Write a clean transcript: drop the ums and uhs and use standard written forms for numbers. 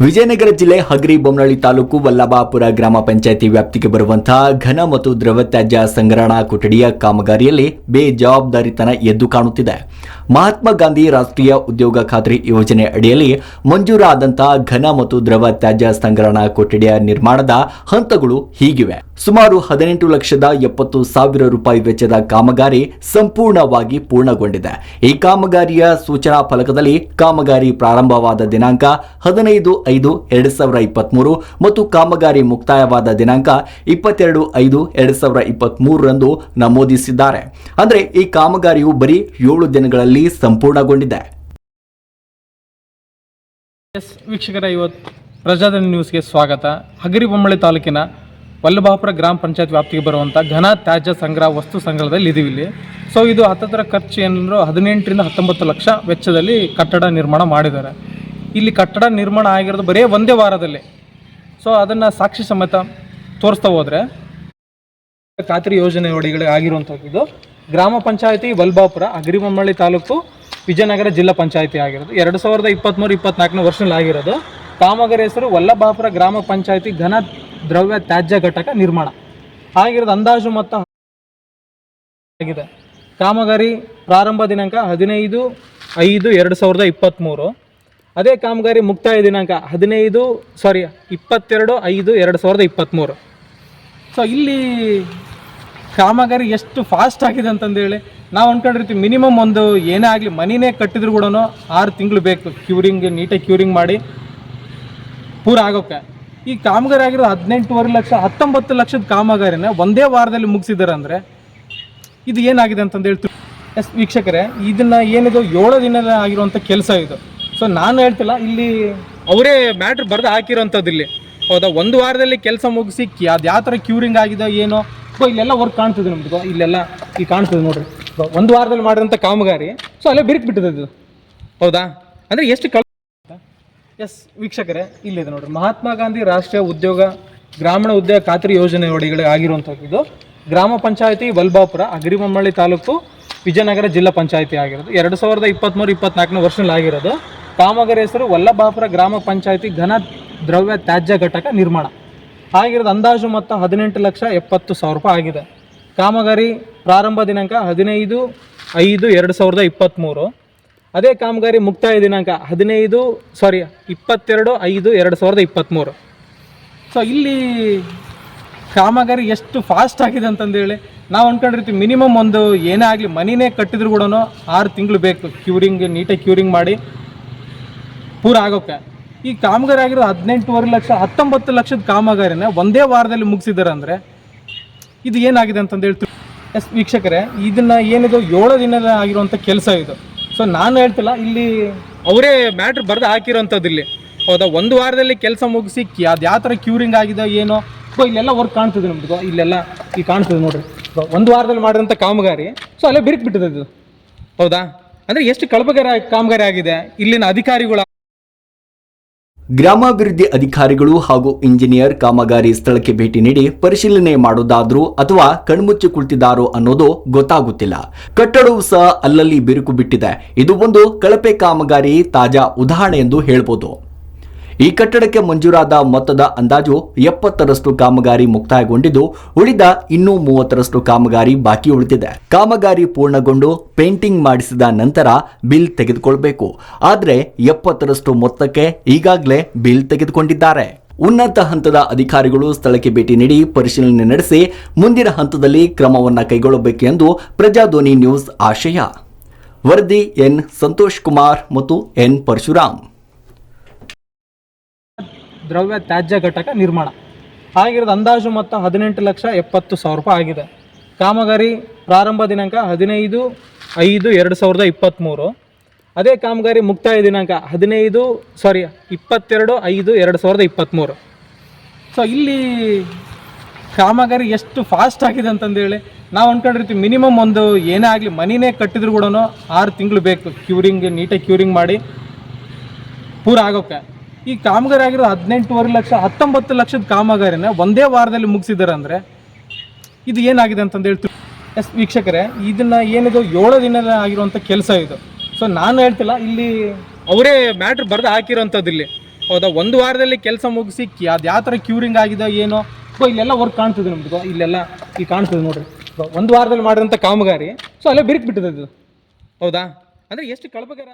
ವಿಜಯನಗರ ಜಿಲ್ಲೆ ಹಗರಿಬೊಮ್ಮನಹಳ್ಳಿ ತಾಲೂಕು ವಲ್ಲಭಾಪುರ ಗ್ರಾಮ ಪಂಚಾಯಿತಿ ವ್ಯಾಪ್ತಿಗೆ ಬರುವಂತಹ ಘನ ಮತ್ತು ದ್ರವ ತ್ಯಾಜ್ಯ ಸಂಗ್ರಹಣಾ ಕೊಠಡಿಯ ಕಾಮಗಾರಿಯಲ್ಲಿ ಬೇಜವಾಬ್ದಾರಿತನ ಎದ್ದು ಕಾಣುತ್ತಿದೆ. ಮಹಾತ್ಮ ಗಾಂಧಿ ರಾಷ್ಟ್ರೀಯ ಉದ್ಯೋಗ ಖಾತ್ರಿ ಯೋಜನೆ ಅಡಿಯಲ್ಲಿ ಮಂಜೂರಾದಂತಹ ಘನ ಮತ್ತು ದ್ರವ ತ್ಯಾಜ್ಯ ಸಂಗ್ರಹಣಾ ಕೊಠಡಿಯ ನಿರ್ಮಾಣದ ಹಂತಗಳು ಹೀಗಿವೆ. ಸುಮಾರು 18,70,000 ರೂಪಾಯಿ ವೆಚ್ಚದ ಕಾಮಗಾರಿ ಸಂಪೂರ್ಣವಾಗಿ ಪೂರ್ಣಗೊಂಡಿದೆ. ಈ ಕಾಮಗಾರಿಯ ಸೂಚನಾ ಫಲಕದಲ್ಲಿ ಕಾಮಗಾರಿ ಪ್ರಾರಂಭವಾದ ದಿನಾಂಕ 15/5/2023 ಮತ್ತು ಕಾಮಗಾರಿ ಮುಕ್ತಾಯವಾದ ದಿನಾಂಕ 22/5/2023 ರಂದು ನಮೂದಿಸಿದ್ದಾರೆ. ಅಂದರೆ ಈ ಕಾಮಗಾರಿಯು ಬರೀ 7 ದಿನಗಳಲ್ಲಿ ಸಂಪೂರ್ಣಗೊಂಡಿದೆ. ವೀಕ್ಷಕರ, ಇವತ್ತು ಪ್ರಜಾಧನಿ ನ್ಯೂಸ್ಗೆ ಸ್ವಾಗತ. ಹಗರಿಬೊಮ್ಮನಹಳ್ಳಿ ತಾಲೂಕಿನ ವಲ್ಲಭಾಪುರ ಗ್ರಾಮ ಪಂಚಾಯತ್ ವ್ಯಾಪ್ತಿಗೆ ಬರುವಂಥ ಘನ ತ್ಯಾಜ್ಯ ಸಂಗ್ರಹ ವಸ್ತು ಸಂಗ್ರಹದಲ್ಲಿ ಇದೀವಿ ಇಲ್ಲಿ. ಸೊ ಇದು ಹತ್ತತ್ರ ಖರ್ಚು ಏನಂದ್ರೆ 18 ರಿಂದ 19 ಲಕ್ಷ ವೆಚ್ಚದಲ್ಲಿ ಕಟ್ಟಡ ನಿರ್ಮಾಣ ಮಾಡಿದ್ದಾರೆ. ಇಲ್ಲಿ ಕಟ್ಟಡ ನಿರ್ಮಾಣ ಆಗಿರೋದು ಬರೀ ಒಂದೇ ವಾರದಲ್ಲಿ. ಸೊ ಅದನ್ನು ಸಾಕ್ಷಿ ಸಮೇತ ತೋರಿಸ್ತಾ ಹೋದರೆ ಖಾತ್ರಿ ಯೋಜನೆ ಒಳಗಡೆ ಆಗಿರುವಂಥದ್ದು ಗ್ರಾಮ ಪಂಚಾಯತಿ ವಲ್ಲಭಾಪುರ ಹಗರಿಬೊಮ್ಮನಹಳ್ಳಿ ತಾಲೂಕು ವಿಜಯನಗರ ಜಿಲ್ಲಾ ಪಂಚಾಯತಿ ಆಗಿರೋದು 2023-24 ವರ್ಷದಲ್ಲಿ ಆಗಿರೋದು. ಕಾಮಗಾರಿ ಹೆಸರು ವಲ್ಲಭಾಪುರ ಗ್ರಾಮ ಪಂಚಾಯತಿ ಘನ ದ್ರವ್ಯ ತ್ಯಾಜ್ಯ ಘಟಕ ನಿರ್ಮಾಣ ಆಗಿರೋದು. ಅಂದಾಜು ಮೊತ್ತ ಆಗಿದೆ. ಕಾಮಗಾರಿ ಪ್ರಾರಂಭ ದಿನಾಂಕ 15/5/2023. ಅದೇ ಕಾಮಗಾರಿ ಮುಕ್ತಾಯ ದಿನಾಂಕ 22/5/2023. ಸೊ ಇಲ್ಲಿ ಕಾಮಗಾರಿ ಎಷ್ಟು ಫಾಸ್ಟ್ ಆಗಿದೆ ಅಂತಂದೇಳಿ ನಾವು ಅಂದ್ಕೊಂಡಿರ್ತೀವಿ. ಮಿನಿಮಮ್ ಒಂದು ಏನೇ ಆಗಲಿ ಮನಿನೇ ಕಟ್ಟಿದ್ರು ಕೂಡ 6 ತಿಂಗಳು ಬೇಕು ನೀಟಾಗಿ ಕ್ಯೂರಿಂಗ್ ಮಾಡಿ ಪೂರ ಆಗೋಕ್ಕೆ. ಈ ಕಾಮಗಾರಿ ಆಗಿರೋದು 18.5 ಲಕ್ಷ 19 ಲಕ್ಷದ ಕಾಮಗಾರಿನ ಒಂದೇ ವಾರದಲ್ಲಿ ಮುಗಿಸಿದ್ದಾರೆ. ಅಂದರೆ ಇದು ಏನಾಗಿದೆ ಅಂತಂದು ಹೇಳ್ತೀವಿ. ವೀಕ್ಷಕರೇ, ಇದನ್ನು ಏನಿದು 7 ದಿನದ ಆಗಿರುವಂಥ ಕೆಲಸ ಇದು. ಸೊ ನಾನು ಹೇಳ್ತಿಲ್ಲ, ಇಲ್ಲಿ ಅವರೇ ಮ್ಯಾಟ್ರ್ ಬರೆದು ಹಾಕಿರೋಂಥದ್ದು ಇಲ್ಲಿ. ಹೌದಾ, ಒಂದು ವಾರದಲ್ಲಿ ಕೆಲಸ ಮುಗಿಸಿ ಅದು ಯಾವ ಥರ ಕ್ಯೂರಿಂಗ್ ಆಗಿದೆ ಏನೋ ಇಲ್ಲೆಲ್ಲ ವರ್ಕ್ ಕಾಣ್ತದೆ ನಮ್ದು. ಇಲ್ಲೆಲ್ಲ ಈಗ ಕಾಣ್ತದೆ ನೋಡ್ರಿ, ಒಂದು ವಾರದಲ್ಲಿ ಮಾಡಿರೋಂಥ ಕಾಮಗಾರಿ. ಸೊ ಅಲ್ಲೇ ಬಿರುಕು ಬಿಟ್ಟಿದೆ ಇದು. ಹೌದಾ, ಅಂದರೆ ಎಷ್ಟು ವೀಕ್ಷಕರೇ, ಇಲ್ಲಿದೆ ನೋಡ್ರಿ, ಮಹಾತ್ಮ ಗಾಂಧಿ ರಾಷ್ಟ್ರೀಯ ಗ್ರಾಮೀಣ ಉದ್ಯೋಗ ಖಾತ್ರಿ ಯೋಜನೆ ಒಳಗಡೆ ಆಗಿರುವಂಥದ್ದು ಗ್ರಾಮ ಪಂಚಾಯತಿ ವಲ್ಲಭಾಪುರ ಹಗರಿಬೊಮ್ಮನಹಳ್ಳಿ ತಾಲೂಕು ವಿಜಯನಗರ ಜಿಲ್ಲಾ ಪಂಚಾಯತಿ ಆಗಿರೋದು 2023-24 ವರ್ಷದಲ್ಲಿ ಆಗಿರೋದು. ಕಾಮಗಾರಿ ಹೆಸರು ವಲ್ಲಭಾಪುರ ಗ್ರಾಮ ಪಂಚಾಯತಿ ಘನ ದ್ರವ್ಯ ತ್ಯಾಜ್ಯ ಘಟಕ ನಿರ್ಮಾಣ ಆಗಿರೋದು. ಅಂದಾಜು ಮೊತ್ತ 18,70,000 ರೂಪಾಯಿ ಆಗಿದೆ. ಕಾಮಗಾರಿ ಪ್ರಾರಂಭ ದಿನಾಂಕ 15/5/2023. ಅದೇ ಕಾಮಗಾರಿ ಮುಕ್ತಾಯ ದಿನಾಂಕ 22/5/2023. ಸೊ ಇಲ್ಲಿ ಕಾಮಗಾರಿ ಎಷ್ಟು ಫಾಸ್ಟ್ ಆಗಿದೆ ಅಂತಂದೇಳಿ ನಾವು ಅಂದ್ಕೊಂಡಿರ್ತೀವಿ. ಮಿನಿಮಮ್ ಒಂದು ಏನೇ ಆಗಲಿ ಮನಿನೇ ಕಟ್ಟಿದ್ರು ಕೂಡ 6 ತಿಂಗಳು ಬೇಕು ನೀಟಾಗಿ ಕ್ಯೂರಿಂಗ್ ಮಾಡಿ ಪೂರ ಆಗೋಕ್ಕೆ. ಈ ಕಾಮಗಾರಿ ಆಗಿರೋದು 18.5 ಲಕ್ಷ 19 ಲಕ್ಷದ ಕಾಮಗಾರಿನ ಒಂದೇ ವಾರದಲ್ಲಿ ಮುಗಿಸಿದ್ದಾರೆ. ಅಂದರೆ ಇದು ಏನಾಗಿದೆ ಅಂತಂದು ಹೇಳ್ತೀವಿ. ವೀಕ್ಷಕರೇ, ಇದನ್ನು ಏನಿದು 7 ದಿನದ ಆಗಿರುವಂಥ ಕೆಲಸ ಇದು. ಸೊ ನಾನು ಹೇಳ್ತಿಲ್ಲ, ಇಲ್ಲಿ ಅವರೇ ಮ್ಯಾಟ್ರ್ ಬರೆದು ಹಾಕಿರೋಂಥದ್ದು ಇಲ್ಲಿ. ಹೌದಾ, ಒಂದು ವಾರದಲ್ಲಿ ಕೆಲಸ ಮುಗಿಸಿ ಅದು ಯಾವ ಥರ ಕ್ಯೂರಿಂಗ್ ಆಗಿದೆ ಏನೋ ಇಲ್ಲೆಲ್ಲ ವರ್ಕ್ ಕಾಣ್ತದೆ ನಮ್ದು. ಇಲ್ಲೆಲ್ಲ ಈಗ ಕಾಣ್ತದೆ ನೋಡ್ರಿ, ಒಂದು ವಾರದಲ್ಲಿ ಮಾಡಿರೋಂಥ ಕಾಮಗಾರಿ. ಸೊ ಅಲ್ಲೇ ಬಿರುಕು ಬಿಟ್ಟಿದೆ ಇದು. ಹೌದಾ, ಅಂದರೆ ಎಷ್ಟು ಕಾಮಗಾರಿ ಆಗಿದೆ. ಇಲ್ಲಿನ ಅಧಿಕಾರಿಗಳು, ಗ್ರಾಮಾಭಿವೃದ್ಧಿ ಅಧಿಕಾರಿಗಳು ಹಾಗೂ ಇಂಜಿನಿಯರ್ ಕಾಮಗಾರಿ ಸ್ಥಳಕ್ಕೆ ಭೇಟಿ ನೀಡಿ ಪರಿಶೀಲನೆ ಮಾಡೋದಾದ್ರೂ ಅಥವಾ ಕಣ್ಮುಚ್ಚಿ ಕುಳಿತಿದ್ದಾರೋ ಅನ್ನೋದು ಗೊತ್ತಾಗುತ್ತಿಲ್ಲ. ಕಟ್ಟಡವು ಸಹ ಅಲ್ಲಲ್ಲಿ ಬಿರುಕು ಬಿಟ್ಟಿದೆ. ಇದು ಒಂದು ಕಳಪೆ ಕಾಮಗಾರಿ ತಾಜಾ ಉದಾಹರಣೆ ಎಂದು ಹೇಳ್ಬೋದು. ಈ ಕಟ್ಟಡಕ್ಕೆ ಮಂಜೂರಾದ ಮೊತ್ತದ ಅಂದಾಜು 70ರಷ್ಟು ಕಾಮಗಾರಿ ಮುಕ್ತಾಯಗೊಂಡಿದ್ದು, ಉಳಿದ ಇನ್ನೂ 30ರಷ್ಟು ಕಾಮಗಾರಿ ಬಾಕಿ ಉಳಿದಿದೆ. ಕಾಮಗಾರಿ ಪೂರ್ಣಗೊಂಡು ಪೇಂಟಿಂಗ್ ಮಾಡಿಸಿದ ನಂತರ ಬಿಲ್ ತೆಗೆದುಕೊಳ್ಬೇಕು. ಆದರೆ 70ರಷ್ಟು ಮೊತ್ತಕ್ಕೆ ಈಗಾಗಲೇ ಬಿಲ್ ತೆಗೆದುಕೊಂಡಿದ್ದಾರೆ. ಉನ್ನತ ಹಂತದ ಅಧಿಕಾರಿಗಳು ಸ್ಥಳಕ್ಕೆ ಭೇಟಿ ನೀಡಿ ಪರಿಶೀಲನೆ ನಡೆಸಿ ಮುಂದಿನ ಹಂತದಲ್ಲಿ ಕ್ರಮವನ್ನು ಕೈಗೊಳ್ಳಬೇಕು ಎಂದು ಪ್ರಜಾಧ್ವನಿ ನ್ಯೂಸ್ ಆಶಯ. ವರದಿ ಎನ್ ಸಂತೋಷ್ ಕುಮಾರ್ ಮತ್ತು ಎನ್ ಪರಶುರಾಮ್. ದ್ರವ್ಯ ತ್ಯಾಜ್ಯ ಘಟಕ ನಿರ್ಮಾಣ ಆಗಿರೋದು. ಅಂದಾಜು ಮೊತ್ತ 18,70,000 ರೂಪಾಯಿ ಆಗಿದೆ. ಕಾಮಗಾರಿ ಪ್ರಾರಂಭ ದಿನಾಂಕ 15/5/2023. ಅದೇ ಕಾಮಗಾರಿ ಮುಕ್ತಾಯ ದಿನಾಂಕ 22/5/2023. ಸೊ ಇಲ್ಲಿ ಕಾಮಗಾರಿ ಎಷ್ಟು ಫಾಸ್ಟ್ ಆಗಿದೆ ಅಂತಂದೇಳಿ ನಾವು ಅಂದ್ಕೊಂಡಿರ್ತೀವಿ. ಮಿನಿಮಮ್ ಒಂದು ಏನೇ ಆಗಲಿ ಮನಿನೇ ಕಟ್ಟಿದ್ರು ಕೂಡ 6 ತಿಂಗಳು ಬೇಕು ನೀಟಾಗಿ ಕ್ಯೂರಿಂಗ್ ಮಾಡಿ ಪೂರ ಆಗೋಕ್ಕೆ. ಈ ಕಾಮಗಾರಿ ಆಗಿರೋದು 18.5 ಲಕ್ಷ 19 ಲಕ್ಷದ ಕಾಮಗಾರಿನ ಒಂದೇ ವಾರದಲ್ಲಿ ಮುಗಿಸಿದ್ದಾರೆ. ಅಂದರೆ ಇದು ಏನಾಗಿದೆ ಅಂತಂದು ಹೇಳ್ತೀವಿ. ವೀಕ್ಷಕರೇ, ಇದನ್ನು ಏನಿದು 7 ದಿನದ ಆಗಿರುವಂಥ ಕೆಲಸ ಇದು. ಸೊ ನಾನು ಹೇಳ್ತಿಲ್ಲ, ಇಲ್ಲಿ ಅವರೇ ಮ್ಯಾಟ್ರ್ ಬರೆದು ಹಾಕಿರೋಂಥದ್ದು ಇಲ್ಲಿ. ಹೌದಾ, ಒಂದು ವಾರದಲ್ಲಿ ಕೆಲಸ ಮುಗಿಸಿ ಅದು ಯಾವ ಥರ ಕ್ಯೂರಿಂಗ್ ಆಗಿದೆ ಏನೋ, ಇಲ್ಲೆಲ್ಲ ವರ್ಕ್ ಕಾಣ್ತದೆ ನಮ್ದು, ಇಲ್ಲೆಲ್ಲ ಈಗ ಕಾಣ್ತದೆ ನೋಡ್ರಿ, ಒಂದು ವಾರದಲ್ಲಿ ಮಾಡಿರೋಂಥ ಕಾಮಗಾರಿ. ಸೊ ಅಲ್ಲೇ ಬಿರುಕು ಬಿಟ್ಟಿದೆ ಇದು. ಹೌದಾ, ಅಂದರೆ ಎಷ್ಟು ಕಳಪೆಗಾರ